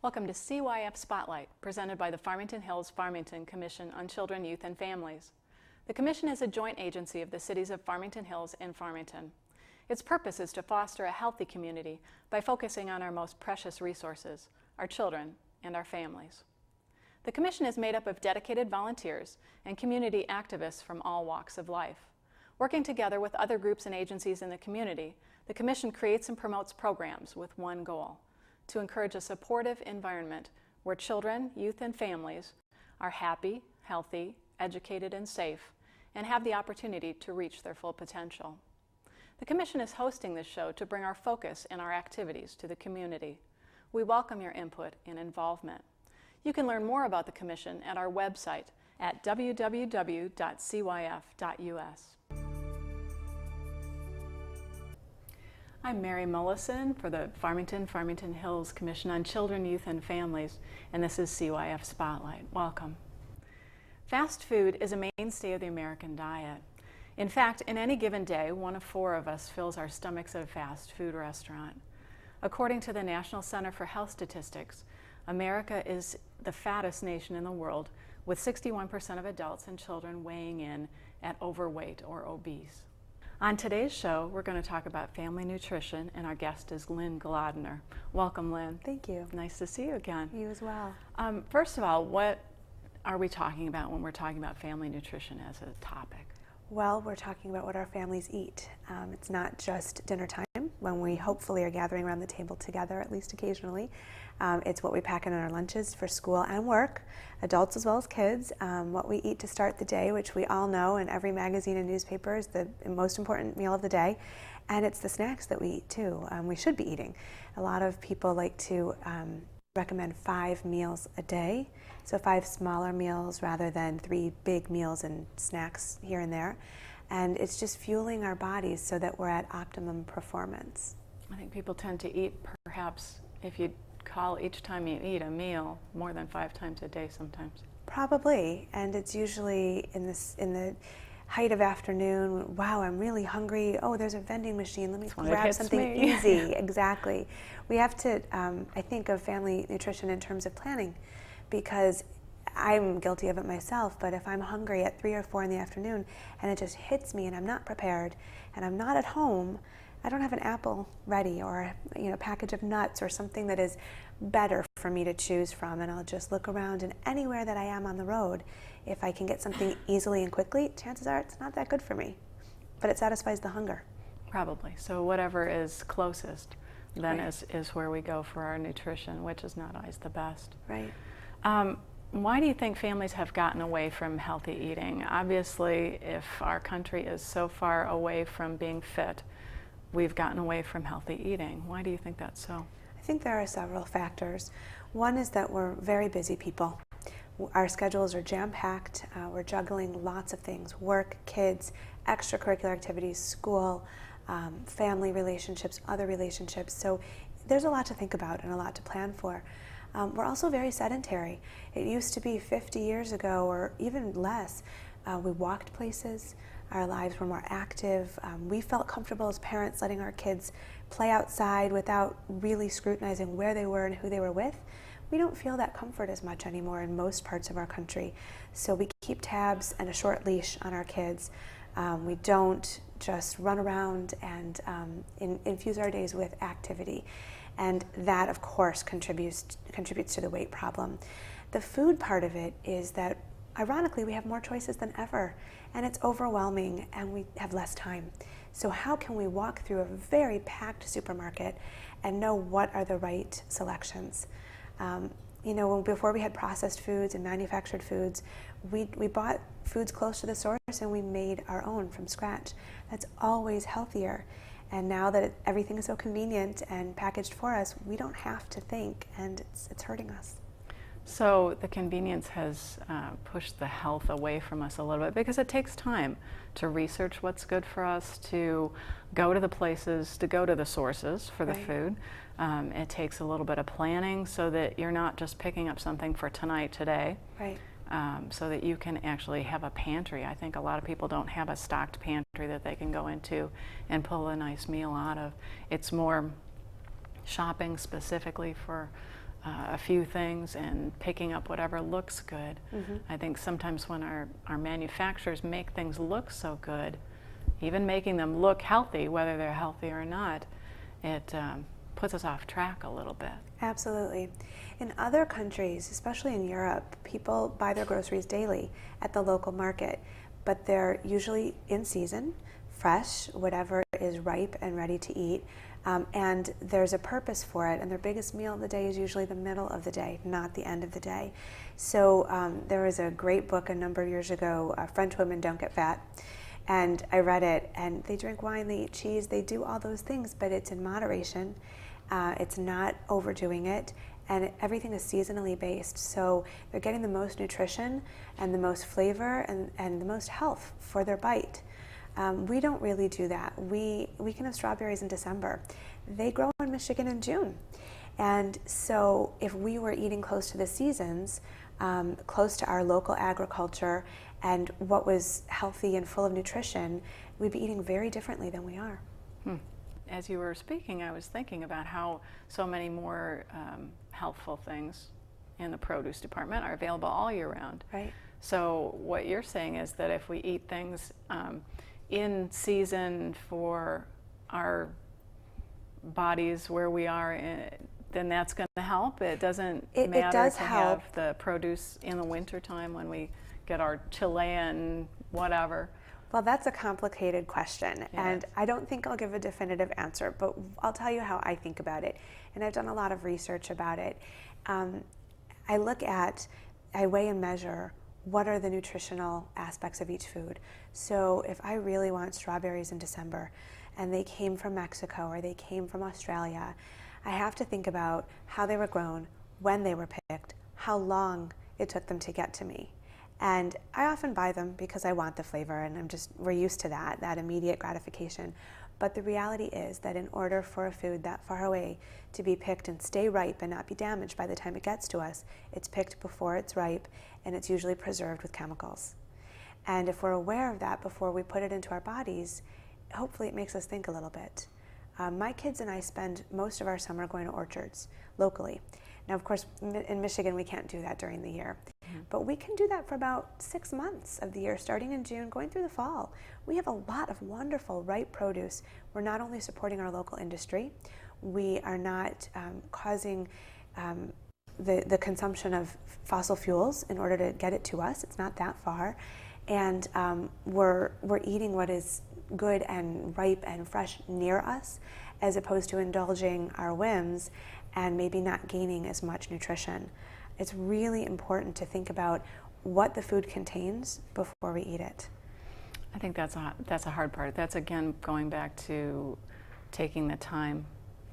Welcome to CYF Spotlight, presented by the Farmington Hills Farmington Commission on Children, Youth, and Families. The Commission is a joint agency of the cities of Farmington Hills and Farmington. Its purpose is to foster a healthy community by focusing on our most precious resources, our children and our families. The Commission is made up of dedicated volunteers and community activists from all walks of life. Working together with other groups and agencies in the community, the Commission creates and promotes programs with one goal: to encourage a supportive environment where children, youth, and families are happy, healthy, educated, and safe, and have the opportunity to reach their full potential. The Commission is hosting this show to bring our focus and our activities to the community. We welcome your input and involvement. You can learn more about the Commission at our website at www.cyf.us. I'm Mary Mullison for the Farmington Hills Commission on Children, Youth, and Families, and this is CYF Spotlight. Welcome. Fast food is a mainstay of the American diet. In fact, in any given day, 1 of 4 of us fills our stomachs at a fast food restaurant. According to the National Center for Health Statistics, America is the fattest nation in the world, with 61% of adults and children weighing in at overweight or obese. On today's show, we're going to talk about family nutrition, and our guest is Lynn Glodner. Welcome, Lynn. Thank you. Nice to see you again. You as well. First of all, what are we talking about when we're talking about family nutrition as a topic? Well, we're talking about what our families eat. It's not just dinner time when we hopefully are gathering around the table together, at least occasionally. It's what we pack in our lunches for school and work, adults as well as kids, what we eat to start the day, which we all know in every magazine and newspaper is the most important meal of the day, and it's the snacks that we eat too. We should be eating. A lot of people like to recommend 5 meals a day, so 5 smaller meals rather than 3 big meals and snacks here and there. And it's just fueling our bodies so that we're at optimum performance. I think people tend to eat, perhaps, if you call each time you eat a meal, more than 5 times a day sometimes. Probably, and it's usually in the height of afternoon. Wow, I'm really hungry. Oh, there's a vending machine. Let me grab something easy. Exactly. We have to, I think of family nutrition in terms of planning, because I'm guilty of it myself, but if I'm hungry at 3 or 4 in the afternoon and it just hits me and I'm not prepared and I'm not at home, I don't have an apple ready or a package of nuts or something that is better for me to choose from, and I'll just look around, and anywhere that I am on the road, if I can get something easily and quickly, chances are it's not that good for me, but it satisfies the hunger. Probably. So whatever is closest then Right. is where we go for our nutrition, which is not always the best. Right. Why do you think families have gotten away from healthy eating? Obviously, if our country is so far away from being fit, we've gotten away from healthy eating. Why do you think that's so? I think there are several factors. One is that we're very busy people. Our schedules are jam-packed. We're juggling lots of things: work, kids, extracurricular activities, school, family relationships, other relationships. So there's a lot to think about and a lot to plan for. We're also very sedentary. It used to be 50 years ago, or even less, we walked places, our lives were more active. We felt comfortable as parents letting our kids play outside without really scrutinizing where they were and who they were with. We don't feel that comfort as much anymore in most parts of our country. So we keep tabs and a short leash on our kids. We don't just run around and infuse our days with activity. And that, of course, contributes to the weight problem. The food part of it is that, ironically, we have more choices than ever, and it's overwhelming, and we have less time. So how can we walk through a very packed supermarket and know what are the right selections? Before we had processed foods and manufactured foods, we bought foods close to the source and we made our own from scratch. That's always healthier. And now that everything is so convenient and packaged for us, we don't have to think, and it's hurting us. So the convenience has pushed the health away from us a little bit, because it takes time to research what's good for us, to go to the places, to go to the sources for the Right. food. It takes a little bit of planning so that you're not just picking up something for tonight, today. Right. So that you can actually have a pantry. I think a lot of people don't have a stocked pantry that they can go into and pull a nice meal out of. It's more shopping specifically for a few things and picking up whatever looks good. I think sometimes when our manufacturers make things look so good, even making them look healthy, whether they're healthy or not, it puts us off track a little bit. Absolutely. In other countries, especially in Europe, people buy their groceries daily at the local market, but they're usually in season, fresh, whatever is ripe and ready to eat, and there's a purpose for it, and their biggest meal of the day is usually the middle of the day, not the end of the day. So there was a great book a number of years ago, French Women Don't Get Fat, and I read it, and they drink wine, they eat cheese, they do all those things, but it's in moderation. It's not overdoing it, and everything is seasonally based. So they're getting the most nutrition and the most flavor and the most health for their bite. We don't really do that. We can have strawberries in December. They grow in Michigan in June. And so if we were eating close to the seasons, close to our local agriculture and what was healthy and full of nutrition, we'd be eating very differently than we are. As you were speaking, I was thinking about how so many more healthful things in the produce department are available all year round. Right. So what you're saying is that if we eat things in season for our bodies where we are, then that's going to help. It doesn't matter to have the produce in the wintertime when we get our Chilean whatever. Well, that's a complicated question, Yes. and I don't think I'll give a definitive answer, but I'll tell you how I think about it, and I've done a lot of research about it. I weigh and measure what are the nutritional aspects of each food. So if I really want strawberries in December, and they came from Mexico or they came from Australia, I have to think about how they were grown, when they were picked, how long it took them to get to me. And I often buy them because I want the flavor, and we're used to that immediate gratification. But the reality is that in order for a food that far away to be picked and stay ripe and not be damaged by the time it gets to us, it's picked before it's ripe, and it's usually preserved with chemicals. And if we're aware of that before we put it into our bodies, hopefully it makes us think a little bit. My kids and I spend most of our summer going to orchards locally. Now, of course, in Michigan, we can't do that during the year. But we can do that for about 6 months of the year, starting in June, going through the fall. We have a lot of wonderful, ripe produce. We're not only supporting our local industry, we are not causing the consumption of fossil fuels in order to get it to us. It's not that far. And we're eating what is good and ripe and fresh near us, as opposed to indulging our whims and maybe not gaining as much nutrition. It's really important to think about what the food contains before we eat it. I think that's a hard part. That's, again, going back to taking the time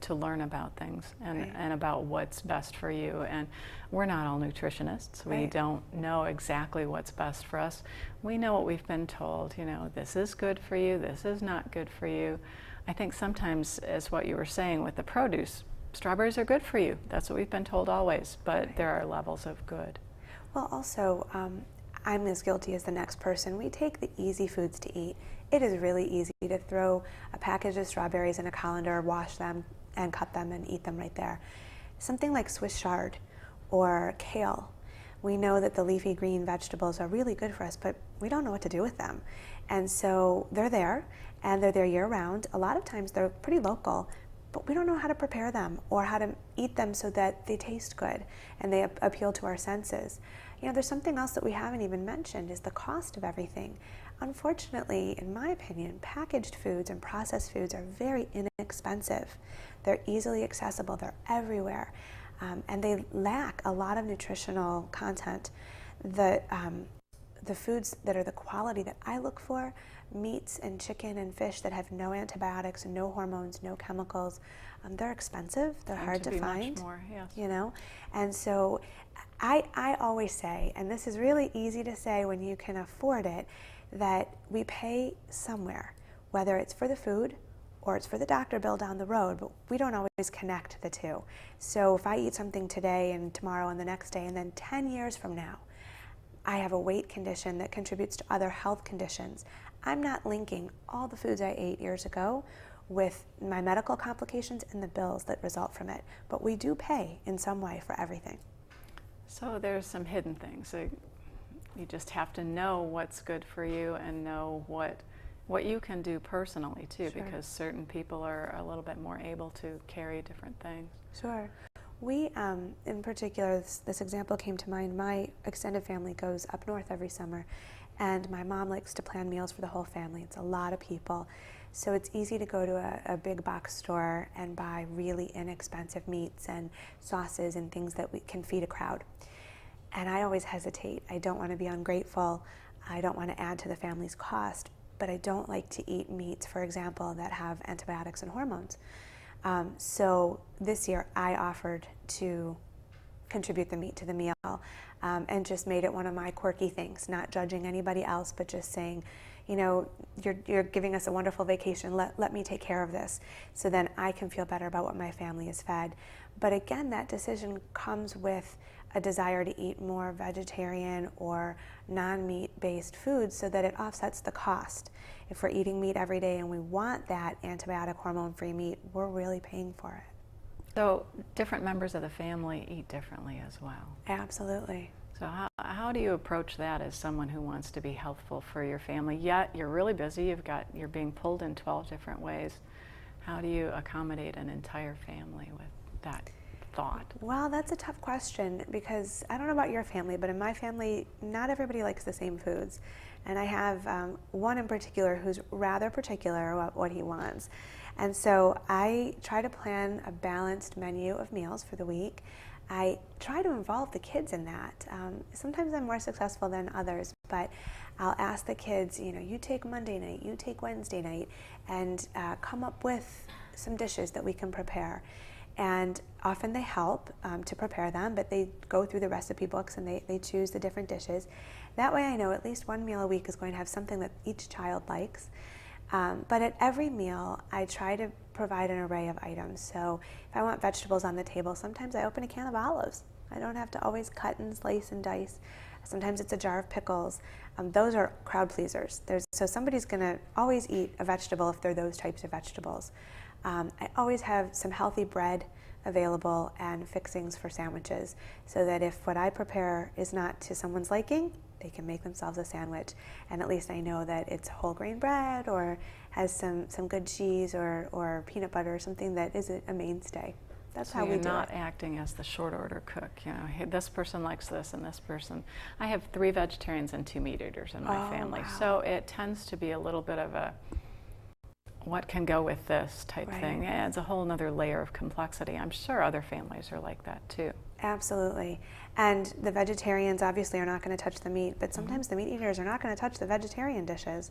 to learn about things and about what's best for you. And we're not all nutritionists. We don't know exactly what's best for us. We know what we've been told, this is good for you, this is not good for you. I think sometimes, as what you were saying with the produce, strawberries are good for you. That's what we've been told always, but there are levels of good. Well, also, I'm as guilty as the next person. We take the easy foods to eat. It is really easy to throw a package of strawberries in a colander, wash them, and cut them and eat them right there. Something like Swiss chard or kale. We know that the leafy green vegetables are really good for us, but we don't know what to do with them. And so they're there, and they're there year-round. A lot of times they're pretty local, but we don't know how to prepare them or how to eat them so that they taste good and they appeal to our senses. There's something else that we haven't even mentioned, is the cost of everything. Unfortunately, in my opinion, packaged foods and processed foods are very inexpensive. They're easily accessible, they're everywhere, and they lack a lot of nutritional content. The foods that are the quality that I look for, meats and chicken and fish that have no antibiotics, no hormones, no chemicals, they're expensive, they're hard to find. Much more, yes. And so I always say, and this is really easy to say when you can afford it, that we pay somewhere, whether it's for the food or it's for the doctor bill down the road, but we don't always connect the two. So if I eat something today and tomorrow and the next day, and then 10 years from now, I have a weight condition that contributes to other health conditions, I'm not linking all the foods I ate years ago with my medical complications and the bills that result from it. But we do pay in some way for everything. So there's some hidden things. You just have to know what's good for you and know what you can do personally too, Sure. because certain people are a little bit more able to carry different things. Sure. We, in particular, this example came to mind. My extended family goes up north every summer, and my mom likes to plan meals for the whole family. It's a lot of people. So it's easy to go to a big box store and buy really inexpensive meats and sauces and things that we can feed a crowd. And I always hesitate. I don't want to be ungrateful. I don't want to add to the family's cost, but I don't like to eat meats, for example, that have antibiotics and hormones. So this year I offered to contribute the meat to the meal, and just made it one of my quirky things, not judging anybody else, but just saying, you know, you're giving us a wonderful vacation, let me take care of this, so then I can feel better about what my family is fed. But again, that decision comes with a desire to eat more vegetarian or non-meat based foods so that it offsets the cost. If we're eating meat every day and we want that antibiotic hormone-free meat, we're really paying for it. So different members of the family eat differently as well. Absolutely. So how do you approach that as someone who wants to be healthful for your family, yet you're really busy, you're being pulled in 12 different ways? How do you accommodate an entire family with that thought? Well, that's a tough question, because I don't know about your family, but in my family, not everybody likes the same foods. And I have one in particular who's rather particular about what he wants. And so I try to plan a balanced menu of meals for the week. I try to involve the kids in that. Sometimes I'm more successful than others, but I'll ask the kids, you know, you take Monday night, you take Wednesday night, and come up with some dishes that we can prepare. And often they help to prepare them, but they go through the recipe books and they choose the different dishes. That way I know at least one meal a week is going to have something that each child likes. But at every meal, I try to provide an array of items. So if I want vegetables on the table, sometimes I open a can of olives. I don't have to always cut and slice and dice. Sometimes it's a jar of pickles. Those are crowd pleasers. So somebody's going to always eat a vegetable if they're those types of vegetables. I always have some healthy bread available and fixings for sandwiches, so that if what I prepare is not to someone's liking, they can make themselves a sandwich, and at least I know that it's whole grain bread or has some good cheese or peanut butter or something that is a mainstay. That's how we do it. So you're not acting as the short order cook. You know, hey, this person likes this and this person. I have 3 vegetarians and 2 meat eaters in my family, wow. so it tends to be a little bit of a what can go with this type thing. It adds a whole nother layer of complexity. I'm sure other families are like that too. Absolutely. And the vegetarians obviously are not going to touch the meat, but sometimes the meat eaters are not going to touch the vegetarian dishes.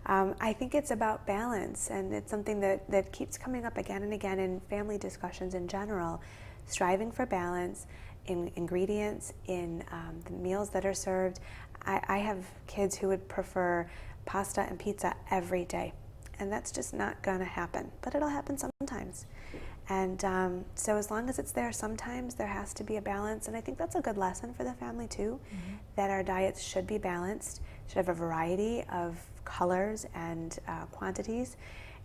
I think it's about balance, and it's something that keeps coming up again and again in family discussions in general, striving for balance in ingredients, in the meals that are served. I have kids who would prefer pasta and pizza every day, and that's just not going to happen, but it'll happen sometimes. And so as long as it's there, sometimes there has to be a balance, and I think that's a good lesson for the family too, that our diets should be balanced, should have a variety of colors and quantities,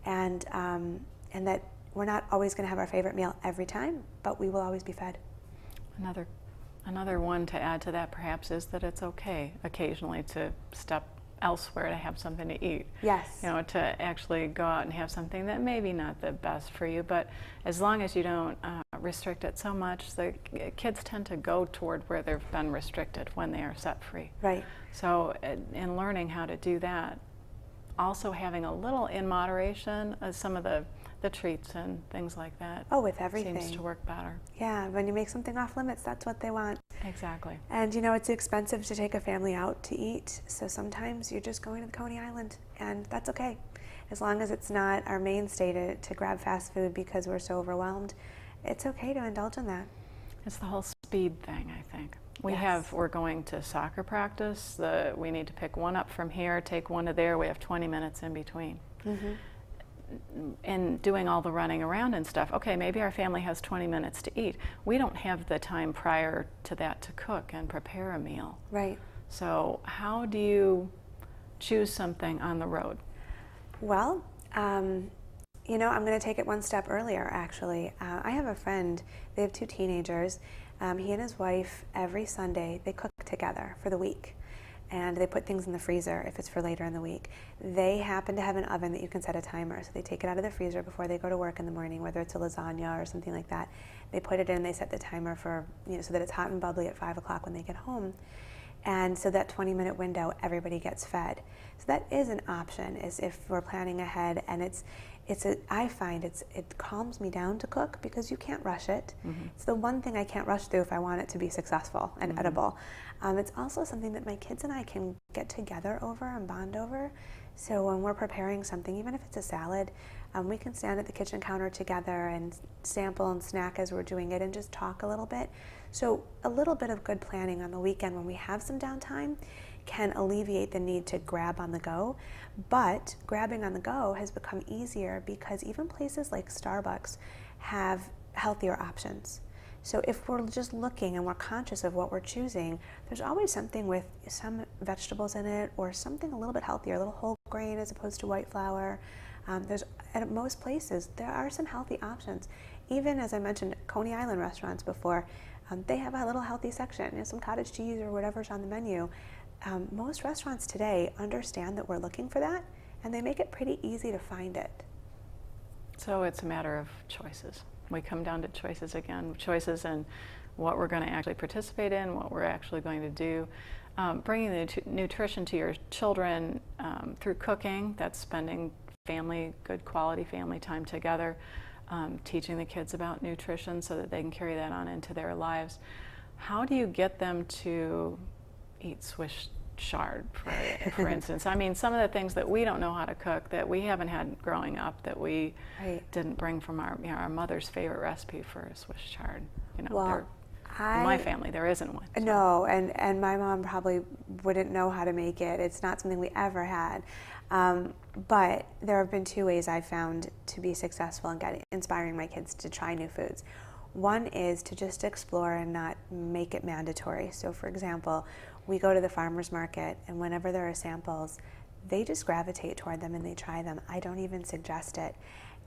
and that we're not always going to have our favorite meal every time, but we will always be fed. Another one to add to that perhaps is that it's okay occasionally to step elsewhere to have something to eat. Yes. You know, to actually go out and have something that maybe not the best for you, but as long as you don't restrict it so much, the kids tend to go toward where they've been restricted when they are set free. Right. So in learning how to do that, also having a little in moderation, some of the treats and things like that. Oh, with everything. Seems to work better. Yeah, when you make something off limits, that's what they want. Exactly. And you know, it's expensive to take a family out to eat, so sometimes you're just going to the Coney Island, and that's okay. As long as it's not our mainstay to grab fast food because we're so overwhelmed, it's okay to indulge in that. It's the whole speed thing, I think. We're going to soccer practice. We need to pick one up from here, take one to there. We have 20 minutes in between. And doing all the running around and stuff, okay, maybe our family has 20 minutes to eat. We don't have the time prior to that to cook and prepare a meal. Right. So how do you choose something on the road? Well, You know, I'm going to take it one step earlier, actually. I have a friend, they have 2 teenagers. He and his wife, every Sunday, they cook together for the week. And they put things in the freezer if it's for later in the week. They happen to have an oven that you can set a timer. So they take it out of the freezer before they go to work in the morning, whether it's a lasagna or something like that. They put it in, they set the timer for, so that it's hot and bubbly at 5 o'clock when they get home. And so that 20-minute window, everybody gets fed. So that is an option, is if we're planning ahead. And I find it calms me down to cook because you can't rush it. Mm-hmm. It's the one thing I can't rush through if I want it to be successful and mm-hmm. edible. It's also something that my kids and I can get together over and bond over. So when we're preparing something, even if it's a salad, we can stand at the kitchen counter together and sample and snack as we're doing it and just talk a little bit. So a little bit of good planning on the weekend when we have some downtime can alleviate the need to grab on the go. But grabbing on the go has become easier because even places like Starbucks have healthier options. So if we're just looking and we're conscious of what we're choosing, there's always something with some vegetables in it or something a little bit healthier, a little whole grain as opposed to white flour. At most places, there are some healthy options. Even as I mentioned, Coney Island restaurants before, they have a little healthy section, some cottage cheese or whatever's on the menu. Most restaurants today understand that we're looking for that, and they make it pretty easy to find it. So it's a matter of choices. We come down to choices again, choices in what we're going to actually participate in, what we're actually going to do. Bringing the nutrition to your children through cooking, that's spending good quality family time together, teaching the kids about nutrition so that they can carry that on into their lives. How do you get them to eat Swiss chard, for instance? I mean, some of the things that we don't know how to cook, that we haven't had growing up, that we didn't bring from our mother's favorite recipe for Swiss chard. In my family, there isn't one. So. No, and my mom probably wouldn't know how to make it. It's not something we ever had. But there have been 2 ways I've found to be successful in inspiring my kids to try new foods. One is to just explore and not make it mandatory. So for example, we go to the farmer's market, and whenever there are samples, they just gravitate toward them and they try them. I don't even suggest it.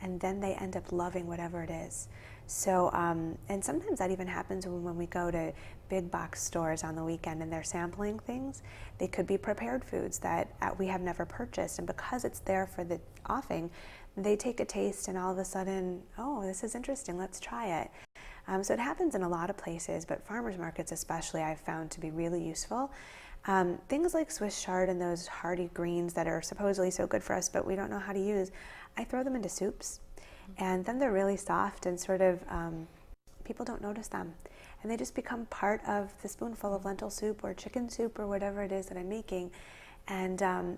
And then they end up loving whatever it is. So, and sometimes that even happens when we go to big box stores on the weekend and they're sampling things. They could be prepared foods that we have never purchased, and because it's there for the offing, they take a taste and all of a sudden, oh, this is interesting, let's try it. So it happens in a lot of places, but farmers markets especially I've found to be really useful. Things like Swiss chard and those hardy greens that are supposedly so good for us but we don't know how to use, I throw them into soups, and then they're really soft and sort of, people don't notice them. And they just become part of the spoonful of lentil soup or chicken soup or whatever it is that I'm making. And and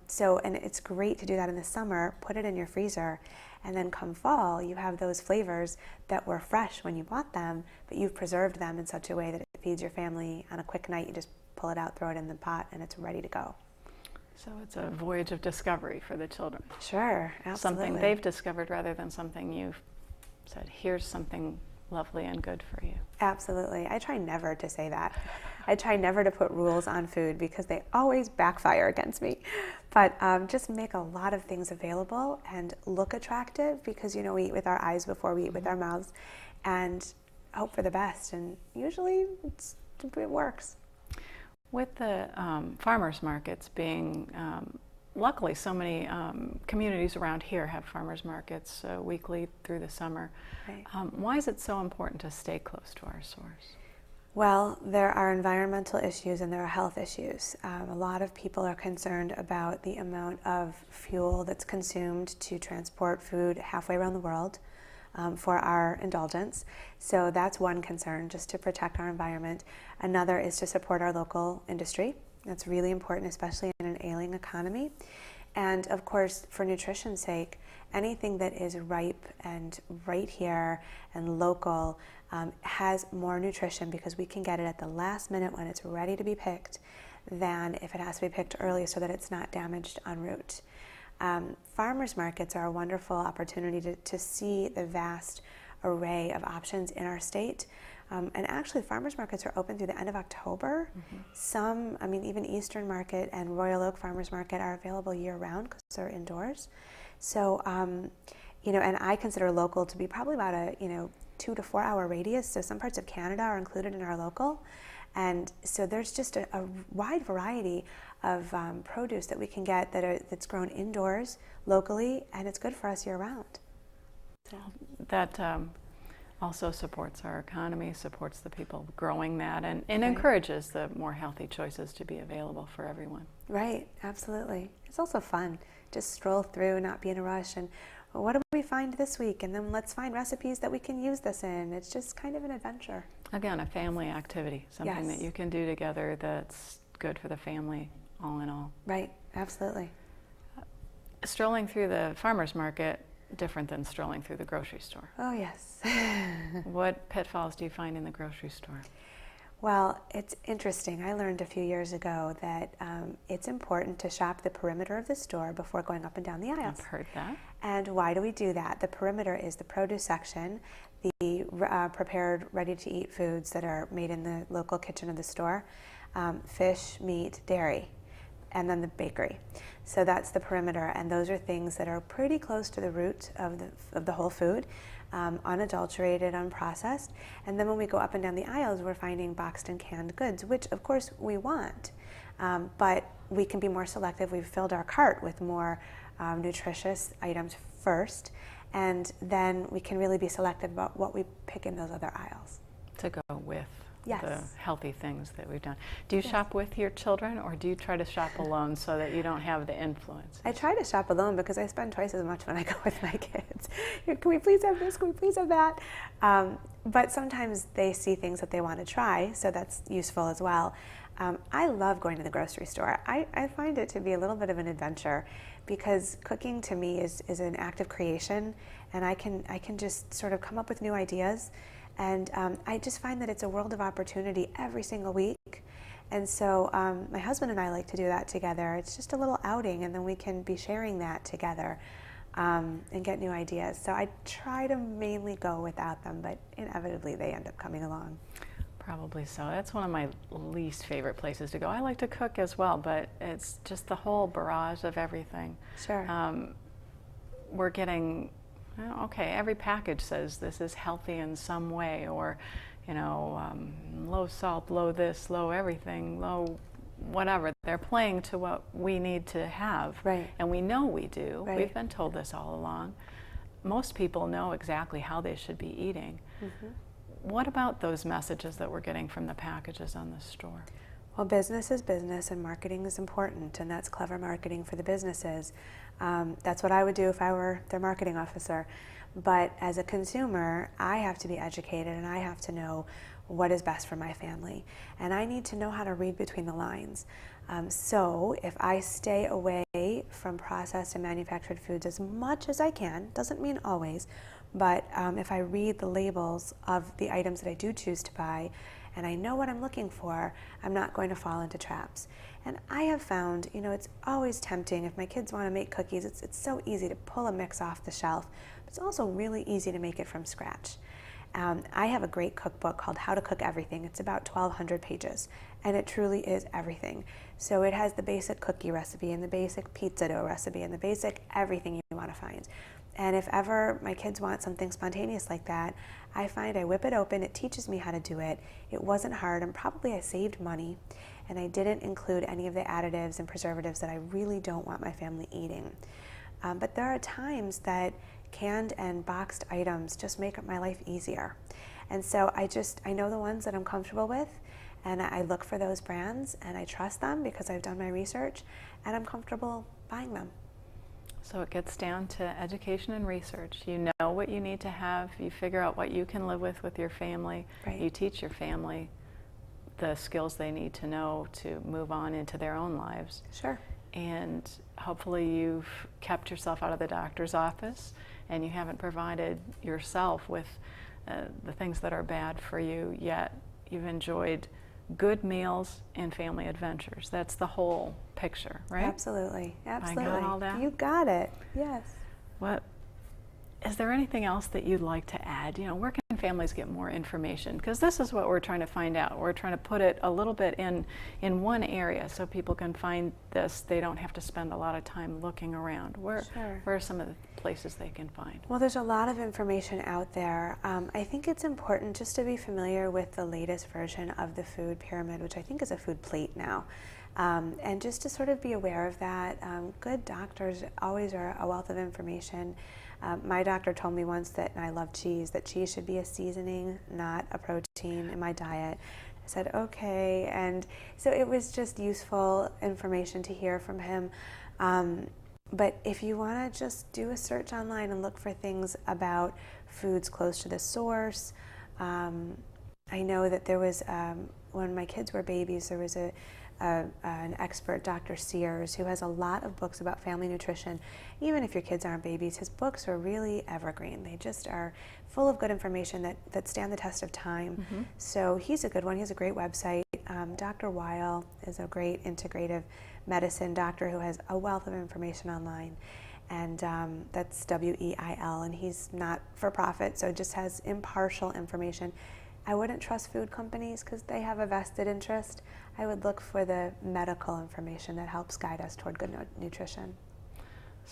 it's great to do that in the summer, put it in your freezer, and then come fall, you have those flavors that were fresh when you bought them, but you've preserved them in such a way that it feeds your family on a quick night. You just pull it out, throw it in the pot, and it's ready to go. So it's a voyage of discovery for the children. Sure, absolutely. Something they've discovered rather than something you've said, here's something lovely and good for you. Absolutely. I try never to say that. I try never to put rules on food because they always backfire against me. But just make a lot of things available and look attractive because, we eat with our eyes before we eat with our mouths, and hope for the best. And usually it works. With the farmers markets being, luckily so many communities around here have farmers markets weekly through the summer. Right. Why is it so important to stay close to our source? Well, there are environmental issues and there are health issues. A lot of people are concerned about the amount of fuel that's consumed to transport food halfway around the world for our indulgence. So that's one concern, just to protect our environment. Another is to support our local industry. That's really important, especially in an ailing economy. And of course, for nutrition's sake, anything that is ripe and right here and local has more nutrition because we can get it at the last minute when it's ready to be picked than if it has to be picked early so that it's not damaged en route. Farmers markets are a wonderful opportunity to see the vast array of options in our state. And actually, farmers markets are open through the end of October. Mm-hmm. Even Eastern Market and Royal Oak Farmers Market are available year-round because they're indoors. So and I consider local to be probably about a 2 to 4 hour radius. So some parts of Canada are included in our local. And so there's just a wide variety of produce that we can get that's grown indoors, locally, and it's good for us year round. So. That also supports our economy, supports the people growing that, and Right. encourages the more healthy choices to be available for everyone. Right, absolutely. It's also fun. Just stroll through, not be in a rush, and what do we find this week? And then let's find recipes that we can use this in. It's just kind of an adventure. Again, a family activity, something Yes. that you can do together that's good for the family, all in all. Right, absolutely. Strolling through the farmer's market, different than strolling through the grocery store. Oh, yes. What pitfalls do you find in the grocery store? Well, it's interesting. I learned a few years ago that it's important to shop the perimeter of the store before going up and down the aisles. I've heard that. And why do we do that? The perimeter is the produce section, the prepared, ready-to-eat foods that are made in the local kitchen of the store, fish, meat, dairy, and then the bakery. So that's the perimeter, and those are things that are pretty close to the root of the whole food, unadulterated, unprocessed. And then when we go up and down the aisles, we're finding boxed and canned goods, which of course we want, but we can be more selective. We've filled our cart with more nutritious items first, and then we can really be selective about what we pick in those other aisles. To go with Yes. the healthy things that we've done. Do you Yes. shop with your children, or do you try to shop alone so that you don't have the influence? I try to shop alone because I spend twice as much when I go with my kids. Can we please have this? Can we please have that? But sometimes they see things that they want to try, so that's useful as well. I love going to the grocery store. I find it to be a little bit of an adventure because cooking to me is an act of creation, and I can just sort of come up with new ideas. And I just find that it's a world of opportunity every single week. And so my husband and I like to do that together. It's just a little outing, and then we can be sharing that together and get new ideas. So I try to mainly go without them, but inevitably they end up coming along. Probably so. That's one of my least favorite places to go. I like to cook as well, but it's just the whole barrage of everything. Sure. We're getting, okay, every package says this is healthy in some way, or, low salt, low this, low everything, low whatever. They're playing to what we need to have. Right. And we know we do. Right. We've been told this all along. Most people know exactly how they should be eating. Mm-hmm. What about those messages that we're getting from the packages on the store? Well, business is business, and marketing is important, and that's clever marketing for the businesses. That's what I would do if I were their marketing officer. But as a consumer, I have to be educated, and I have to know what is best for my family. And I need to know how to read between the lines. So if I stay away from processed and manufactured foods as much as I can, doesn't mean always, but if I read the labels of the items that I do choose to buy, and I know what I'm looking for, I'm not going to fall into traps. And I have found, it's always tempting. If my kids want to make cookies, it's so easy to pull a mix off the shelf, but it's also really easy to make it from scratch. I have a great cookbook called How to Cook Everything. It's about 1,200 pages, and it truly is everything. So it has the basic cookie recipe and the basic pizza dough recipe and the basic everything you want to find. And if ever my kids want something spontaneous like that, I find I whip it open, it teaches me how to do it. It wasn't hard, and probably I saved money, and I didn't include any of the additives and preservatives that I really don't want my family eating. But there are times that canned and boxed items just make my life easier. And so I know the ones that I'm comfortable with, and I look for those brands, and I trust them because I've done my research, and I'm comfortable buying them. So it gets down to education and research. You know what you need to have. You figure out what you can live with your family. Right. You teach your family the skills they need to know to move on into their own lives. Sure. And hopefully you've kept yourself out of the doctor's office, and you haven't provided yourself with the things that are bad for you, yet you've enjoyed good meals and family adventures. That's the whole picture, right? Absolutely. Absolutely. I got all that? You got it. Yes. What is there anything else that you'd like to add? Where can families get more information? Because this is what we're trying to find out. We're trying to put it a little bit in one area so people can find this. They don't have to spend a lot of time looking around. Where are some of the places they can find? Well, there's a lot of information out there. I think it's important just to be familiar with the latest version of the food pyramid, which I think is a food plate now. And just to sort of be aware of that. Good doctors always are a wealth of information. My doctor told me once that, and I love cheese, that cheese should be a seasoning, not a protein in my diet. I said, okay. And so it was just useful information to hear from him. But if you want to just do a search online and look for things about foods close to the source, I know that there was, when my kids were babies, there was an expert, Dr. Sears, who has a lot of books about family nutrition. Even if your kids aren't babies, his books are really evergreen. They just are full of good information that stand the test of time. Mm-hmm. So he's a good one. He has a great website. Dr. Weil is a great integrative medicine doctor who has a wealth of information online. And that's WEIL, and he's not for profit, so just has impartial information. I wouldn't trust food companies because they have a vested interest. I would look for the medical information that helps guide us toward good nutrition.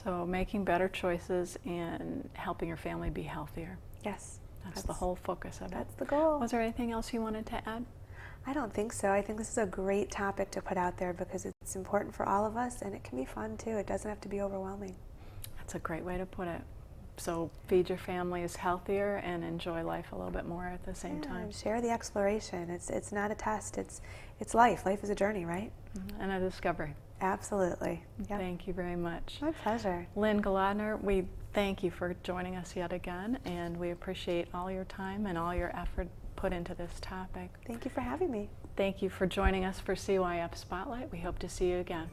So making better choices and helping your family be healthier. Yes. That's the whole focus of it. That's the goal. Was there anything else you wanted to add? I don't think so. I think this is a great topic to put out there because it's important for all of us, and it can be fun too. It doesn't have to be overwhelming. That's a great way to put it. So feed your families healthier and enjoy life a little bit more at the same time. Share the exploration. It's not a test. It's life. Life is a journey, right? And a discovery. Absolutely. Yep. Thank you very much. My pleasure. Lynn Galadner, we thank you for joining us yet again, and we appreciate all your time and all your effort put into this topic. Thank you for having me. Thank you for joining us for CYF Spotlight. We hope to see you again.